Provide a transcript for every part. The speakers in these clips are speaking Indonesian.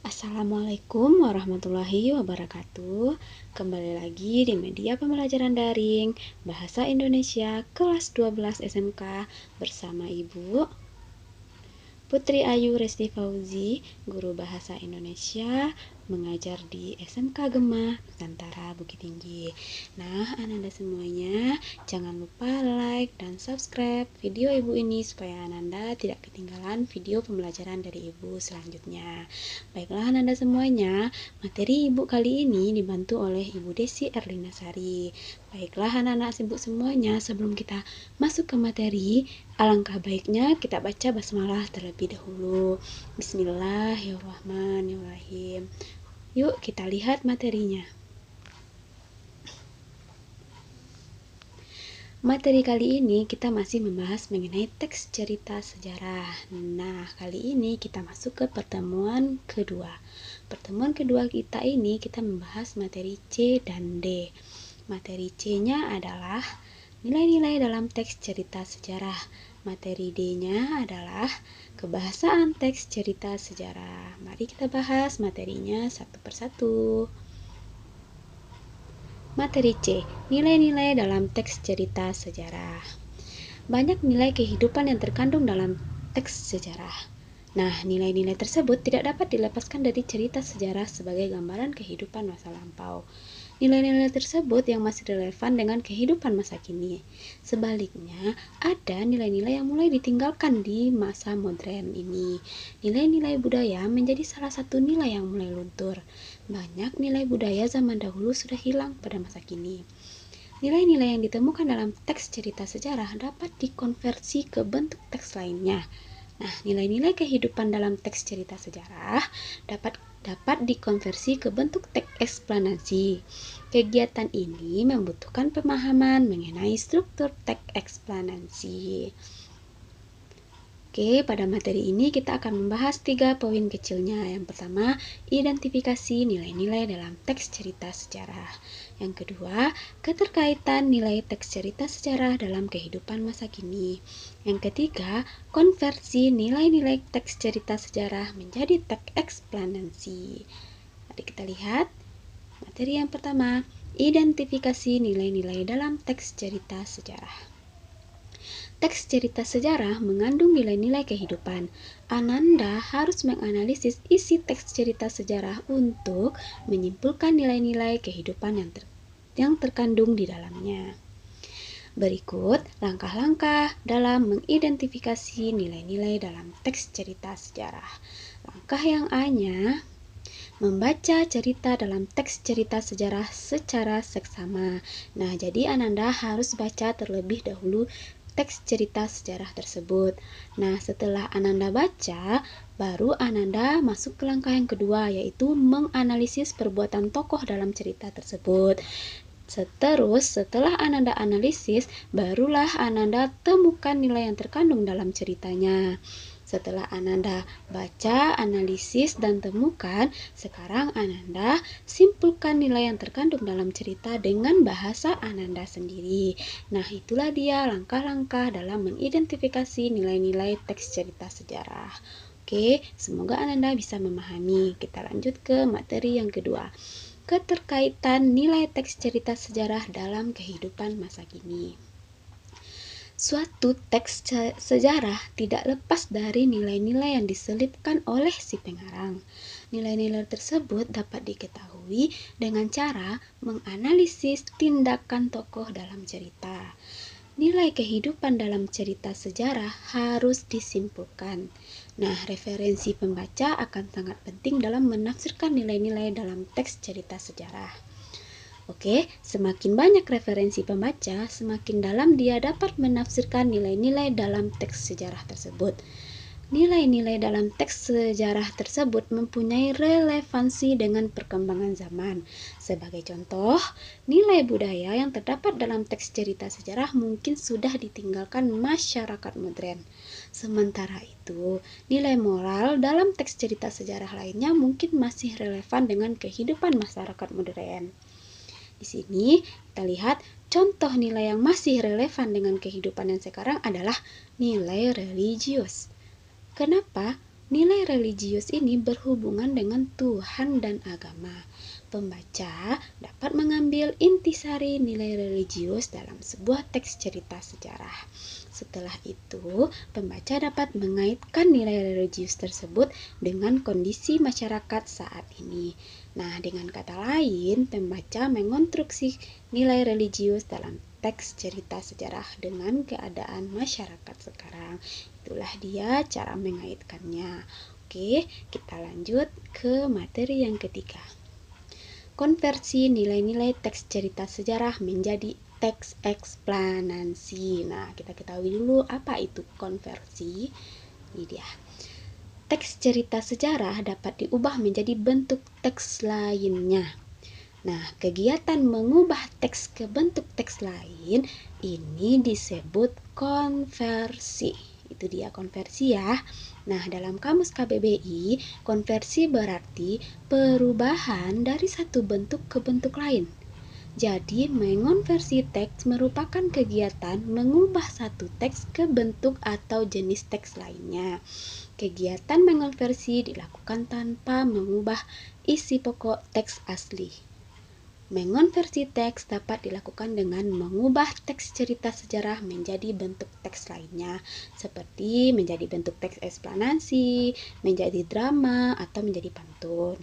Assalamualaikum warahmatullahi wabarakatuh. Kembali lagi di media pembelajaran daring Bahasa Indonesia kelas 12 SMK bersama Ibu Putri Ayu Resti Fauzi, guru bahasa Indonesia, mengajar di SMK Gemah, Nusantara, Bukit Tinggi. Nah, Ananda semuanya, jangan lupa like dan subscribe video Ibu ini supaya Ananda tidak ketinggalan video pembelajaran dari Ibu selanjutnya. Baiklah Ananda semuanya, materi Ibu kali ini dibantu oleh Ibu Desi Erlina Sari. Baiklah anak-anak Ibu semuanya, sebelum kita masuk ke materi, alangkah baiknya kita baca basmalah terlebih dahulu. Bismillahirrahmanirrahim. Yuk kita lihat materinya. Materi kali ini kita masih membahas mengenai teks cerita sejarah. Nah, kali ini kita masuk ke pertemuan kedua. Pertemuan kedua kita ini kita membahas materi C dan D. Materi C-nya adalah nilai-nilai dalam teks cerita sejarah. Materi D-nya adalah kebahasaan teks cerita sejarah. Mari kita bahas materinya satu persatu. Materi C, nilai-nilai dalam teks cerita sejarah. Banyak nilai kehidupan yang terkandung dalam teks sejarah. Nah, nilai-nilai tersebut tidak dapat dilepaskan dari cerita sejarah sebagai gambaran kehidupan masa lampau. Nilai-nilai tersebut yang masih relevan dengan kehidupan masa kini. Sebaliknya, ada nilai-nilai yang mulai ditinggalkan di masa modern ini. Nilai-nilai budaya menjadi salah satu nilai yang mulai luntur. Banyak nilai budaya zaman dahulu sudah hilang pada masa kini. Nilai-nilai yang ditemukan dalam teks cerita sejarah dapat dikonversi ke bentuk teks lainnya. Nah, nilai-nilai kehidupan dalam teks cerita sejarah dapat dikonversi ke bentuk teks eksplanasi. Kegiatan ini membutuhkan pemahaman mengenai struktur teks eksplanasi. Oke, pada materi ini kita akan membahas 3 poin kecilnya. Yang pertama, identifikasi nilai-nilai dalam teks cerita sejarah. Yang kedua, keterkaitan nilai teks cerita sejarah dalam kehidupan masa kini. Yang ketiga, konversi nilai-nilai teks cerita sejarah menjadi teks eksplanasi. Mari kita lihat materi yang pertama, identifikasi nilai-nilai dalam teks cerita sejarah. Teks cerita sejarah mengandung nilai-nilai kehidupan. Ananda harus menganalisis isi teks cerita sejarah untuk menyimpulkan nilai-nilai kehidupan yang terkandung di dalamnya. Berikut langkah-langkah dalam mengidentifikasi nilai-nilai dalam teks cerita sejarah. Langkah yang A-nya, membaca cerita dalam teks cerita sejarah secara seksama. Nah, jadi Ananda harus baca terlebih dahulu teks cerita sejarah tersebut. Nah, setelah Ananda baca, baru Ananda masuk ke langkah yang kedua, yaitu menganalisis perbuatan tokoh dalam cerita tersebut. Setelah Ananda analisis, barulah Ananda temukan nilai yang terkandung dalam ceritanya. Setelah Ananda baca, analisis, dan temukan, sekarang Ananda simpulkan nilai yang terkandung dalam cerita dengan bahasa Ananda sendiri. Nah, itulah dia langkah-langkah dalam mengidentifikasi nilai-nilai teks cerita sejarah. Oke, semoga Ananda bisa memahami. Kita lanjut ke materi yang kedua. Keterkaitan nilai teks cerita sejarah dalam kehidupan masa kini. Suatu teks sejarah tidak lepas dari nilai-nilai yang diselipkan oleh si pengarang. Nilai-nilai tersebut dapat diketahui dengan cara menganalisis tindakan tokoh dalam cerita. Nilai kehidupan dalam cerita sejarah harus disimpulkan. Nah, referensi pembaca akan sangat penting dalam menafsirkan nilai-nilai dalam teks cerita sejarah. Oke, semakin banyak referensi pembaca, semakin dalam dia dapat menafsirkan nilai-nilai dalam teks sejarah tersebut. Nilai-nilai dalam teks sejarah tersebut mempunyai relevansi dengan perkembangan zaman. Sebagai contoh, nilai budaya yang terdapat dalam teks cerita sejarah mungkin sudah ditinggalkan masyarakat modern. Sementara itu, nilai moral dalam teks cerita sejarah lainnya mungkin masih relevan dengan kehidupan masyarakat modern. Di sini kita lihat contoh nilai yang masih relevan dengan kehidupan yang sekarang adalah nilai religius. Kenapa? Nilai religius ini berhubungan dengan Tuhan dan agama. Pembaca dapat mengambil intisari nilai religius dalam sebuah teks cerita sejarah. Setelah itu, pembaca dapat mengaitkan nilai religius tersebut dengan kondisi masyarakat saat ini. Nah, dengan kata lain, pembaca mengonstruksi nilai religius dalam teks cerita sejarah dengan keadaan masyarakat sekarang. Itulah dia cara mengaitkannya. Oke, kita lanjut ke materi yang ketiga. Konversi nilai-nilai teks cerita sejarah menjadi teks eksplanasi. Nah, kita ketahui dulu apa itu konversi. Ini dia. Teks cerita sejarah dapat diubah menjadi bentuk teks lainnya. Nah, kegiatan mengubah teks ke bentuk teks lain ini disebut konversi. Itu dia konversi ya. Nah, dalam kamus KBBI, konversi berarti perubahan dari satu bentuk ke bentuk lain. Jadi, mengonversi teks merupakan kegiatan mengubah satu teks ke bentuk atau jenis teks lainnya. Kegiatan mengonversi dilakukan tanpa mengubah isi pokok teks asli. Mengonversi teks dapat dilakukan dengan mengubah teks cerita sejarah menjadi bentuk teks lainnya, seperti menjadi bentuk teks eksplanasi, menjadi drama, atau menjadi pantun.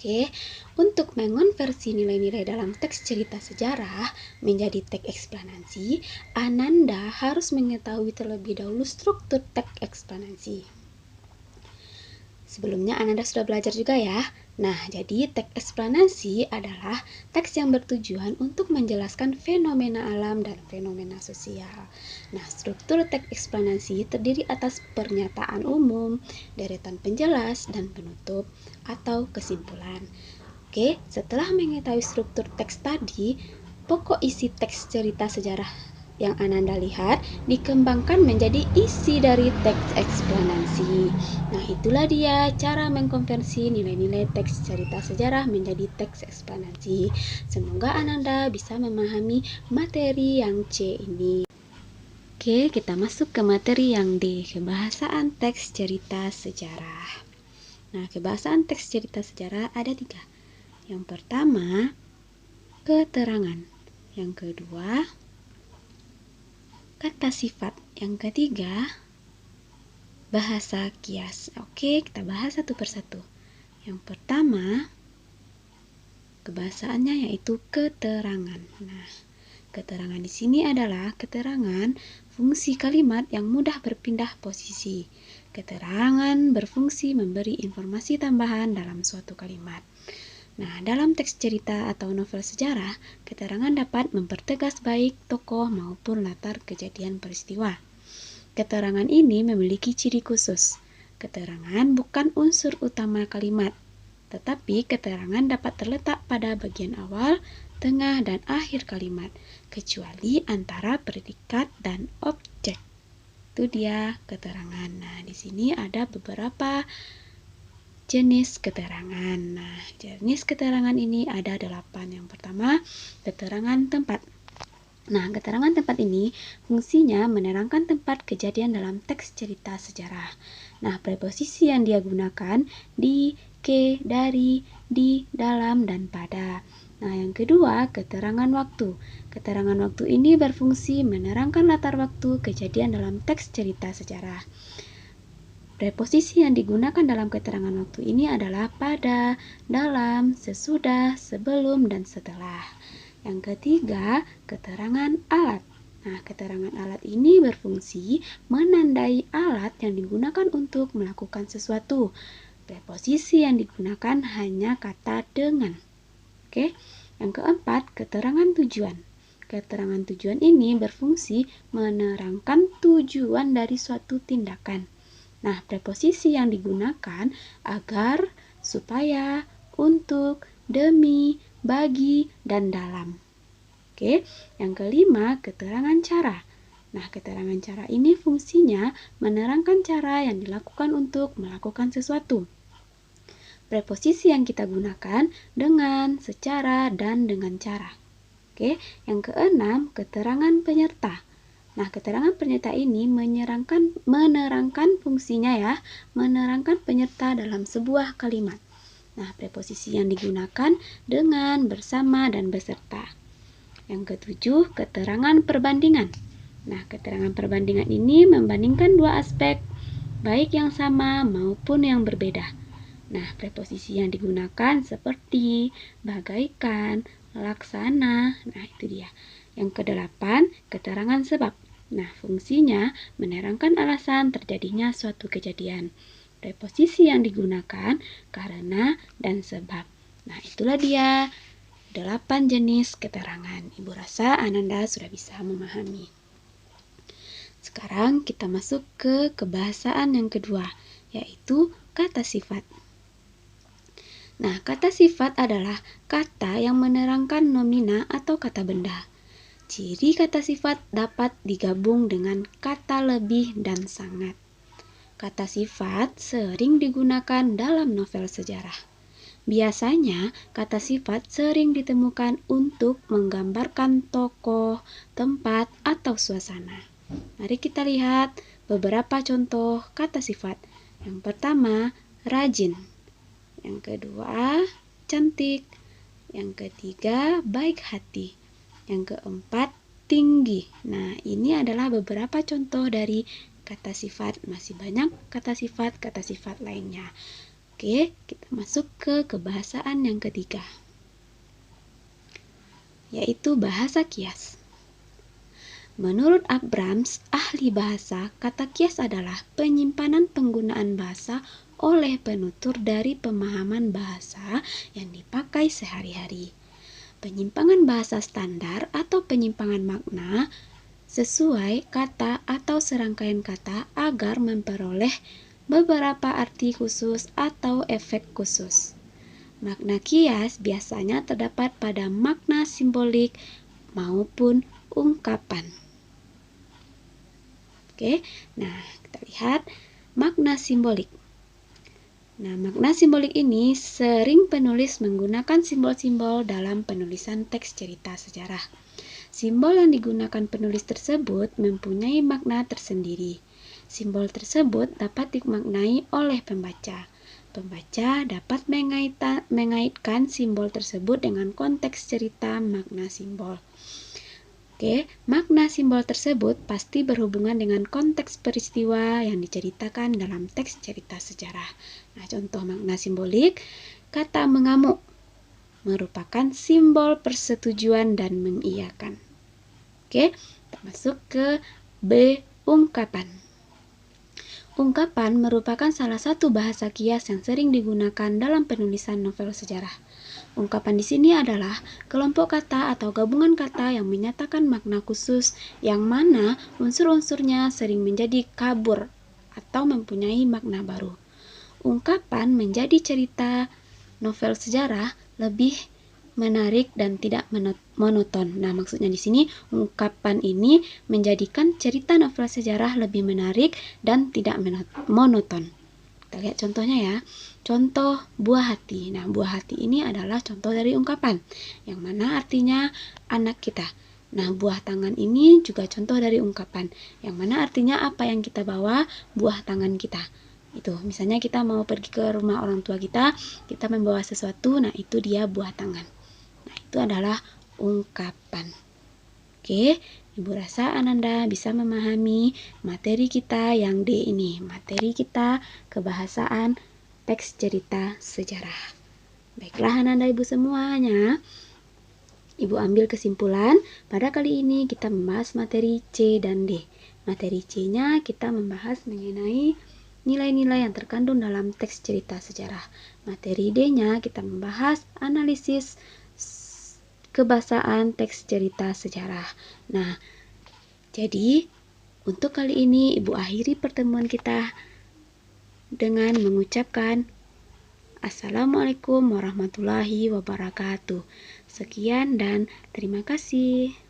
Oke, untuk mengonversi nilai-nilai dalam teks cerita sejarah menjadi teks eksplanasi, Ananda harus mengetahui terlebih dahulu struktur teks eksplanasi. Sebelumnya Ananda sudah belajar juga ya. Nah, jadi teks eksplanasi adalah teks yang bertujuan untuk menjelaskan fenomena alam dan fenomena sosial. Nah, struktur teks eksplanasi terdiri atas pernyataan umum, deretan penjelas, dan penutup atau kesimpulan. Oke, setelah mengetahui struktur teks tadi, pokok isi teks cerita sejarah yang Ananda lihat dikembangkan menjadi isi dari teks eksplanasi. Nah, itulah dia cara mengkonversi nilai-nilai teks cerita sejarah menjadi teks eksplanasi. Semoga Ananda bisa memahami materi yang C ini. Oke, kita masuk ke materi yang D, kebahasaan teks cerita sejarah. Nah, kebahasaan teks cerita sejarah ada 3. Yang pertama, keterangan. Yang kedua, kata sifat. Yang ketiga, bahasa kias. Oke, kita bahas satu persatu. Yang pertama, kebahasaannya yaitu keterangan. Nah, keterangan di sini adalah keterangan fungsi kalimat yang mudah berpindah posisi. Keterangan berfungsi memberi informasi tambahan dalam suatu kalimat. Nah, dalam teks cerita atau novel sejarah, keterangan dapat mempertegas baik tokoh maupun latar kejadian peristiwa. Keterangan ini memiliki ciri khusus. Keterangan bukan unsur utama kalimat, tetapi keterangan dapat terletak pada bagian awal, tengah, dan akhir kalimat, kecuali antara predikat dan objek. Itu dia keterangan. Nah, di sini ada beberapa jenis keterangan. Nah, jenis keterangan ini ada 8. Yang pertama, keterangan tempat. Nah, keterangan tempat ini fungsinya menerangkan tempat kejadian dalam teks cerita sejarah. Nah, preposisi yang dia gunakan di, ke, dari, di, dalam, dan pada. Nah, yang kedua, keterangan waktu. Keterangan waktu ini berfungsi menerangkan latar waktu kejadian dalam teks cerita sejarah. Preposisi yang digunakan dalam keterangan waktu ini adalah pada, dalam, sesudah, sebelum, dan setelah. Yang ketiga, keterangan alat. Nah, keterangan alat ini berfungsi menandai alat yang digunakan untuk melakukan sesuatu. Preposisi yang digunakan hanya kata dengan. Oke. Yang keempat, keterangan tujuan. Keterangan tujuan ini berfungsi menerangkan tujuan dari suatu tindakan. Nah, preposisi yang digunakan agar, supaya, untuk, demi, bagi, dan dalam. Oke, yang kelima, keterangan cara. Nah, keterangan cara ini fungsinya menerangkan cara yang dilakukan untuk melakukan sesuatu. Preposisi yang kita gunakan dengan, secara, dan dengan cara. Oke, yang keenam, keterangan penyerta. Nah, keterangan penyerta ini menerangkan fungsinya ya, menerangkan penyerta dalam sebuah kalimat. Nah, preposisi yang digunakan dengan, bersama, dan beserta. Yang ketujuh, keterangan perbandingan. Nah, keterangan perbandingan ini membandingkan dua aspek, baik yang sama maupun yang berbeda. Nah, preposisi yang digunakan seperti bagaikan, laksana. Nah, itu dia. Yang kedelapan, keterangan sebab. Nah, fungsinya menerangkan alasan terjadinya suatu kejadian. Preposisi yang digunakan karena dan sebab. Nah, itulah dia 8 jenis keterangan. Ibu rasa Ananda sudah bisa memahami. Sekarang kita masuk ke kebahasaan yang kedua, yaitu kata sifat. Nah, kata sifat adalah kata yang menerangkan nomina atau kata benda. Ciri kata sifat dapat digabung dengan kata lebih dan sangat. Kata sifat sering digunakan dalam novel sejarah. Biasanya, kata sifat sering ditemukan untuk menggambarkan tokoh, tempat, atau suasana. Mari kita lihat beberapa contoh kata sifat. Yang pertama, rajin. Yang kedua, cantik. Yang ketiga, baik hati. Yang keempat, tinggi. Nah, ini adalah beberapa contoh dari kata sifat. Masih banyak kata sifat lainnya. Oke, kita masuk ke kebahasaan yang ketiga, yaitu bahasa kias. Menurut Abrams, ahli bahasa, kata kias adalah penyimpanan penggunaan bahasa oleh penutur dari pemahaman bahasa yang dipakai sehari-hari. Penyimpangan bahasa standar atau penyimpangan makna sesuai kata atau serangkaian kata agar memperoleh beberapa arti khusus atau efek khusus. Makna kias biasanya terdapat pada makna simbolik maupun ungkapan. Oke, nah kita lihat makna simbolik. Nah, makna simbolik ini sering penulis menggunakan simbol-simbol dalam penulisan teks cerita sejarah. Simbol yang digunakan penulis tersebut mempunyai makna tersendiri. Simbol tersebut dapat dimaknai oleh pembaca. Pembaca dapat mengaitkan simbol tersebut dengan konteks cerita makna simbol. Oke, makna simbol tersebut pasti berhubungan dengan konteks peristiwa yang diceritakan dalam teks cerita sejarah. Nah, contoh makna simbolik, kata mengamuk merupakan simbol persetujuan dan mengiyakan. Oke, kita masuk ke B, ungkapan. Ungkapan merupakan salah satu bahasa kias yang sering digunakan dalam penulisan novel sejarah. Ungkapan di sini adalah kelompok kata atau gabungan kata yang menyatakan makna khusus yang mana unsur-unsurnya sering menjadi kabur atau mempunyai makna baru. Ungkapan menjadi cerita novel sejarah lebih menarik dan tidak monoton. Nah, maksudnya di sini ungkapan ini menjadikan cerita novel sejarah lebih menarik dan tidak monoton. Kita lihat contohnya ya. Contoh buah hati. Nah, buah hati ini adalah contoh dari ungkapan yang mana artinya anak kita. Nah, buah tangan ini juga contoh dari ungkapan yang mana artinya apa yang kita bawa, buah tangan kita. Itu, misalnya kita mau pergi ke rumah orang tua kita membawa sesuatu, nah itu dia buah tangan. Nah, itu adalah ungkapan. Oke, Ibu rasa Ananda bisa memahami materi kita yang D ini, materi kita kebahasaan teks cerita sejarah. Baiklah Ananda Ibu semuanya, Ibu ambil kesimpulan, pada kali ini kita membahas materi C dan D. Materi C-nya kita membahas mengenai nilai-nilai yang terkandung dalam teks cerita sejarah. Materi D-nya kita membahas analisis kebahasaan teks cerita sejarah. Nah, jadi untuk kali ini Ibu akhiri pertemuan kita dengan mengucapkan Assalamualaikum warahmatullahi wabarakatuh. Sekian dan terima kasih.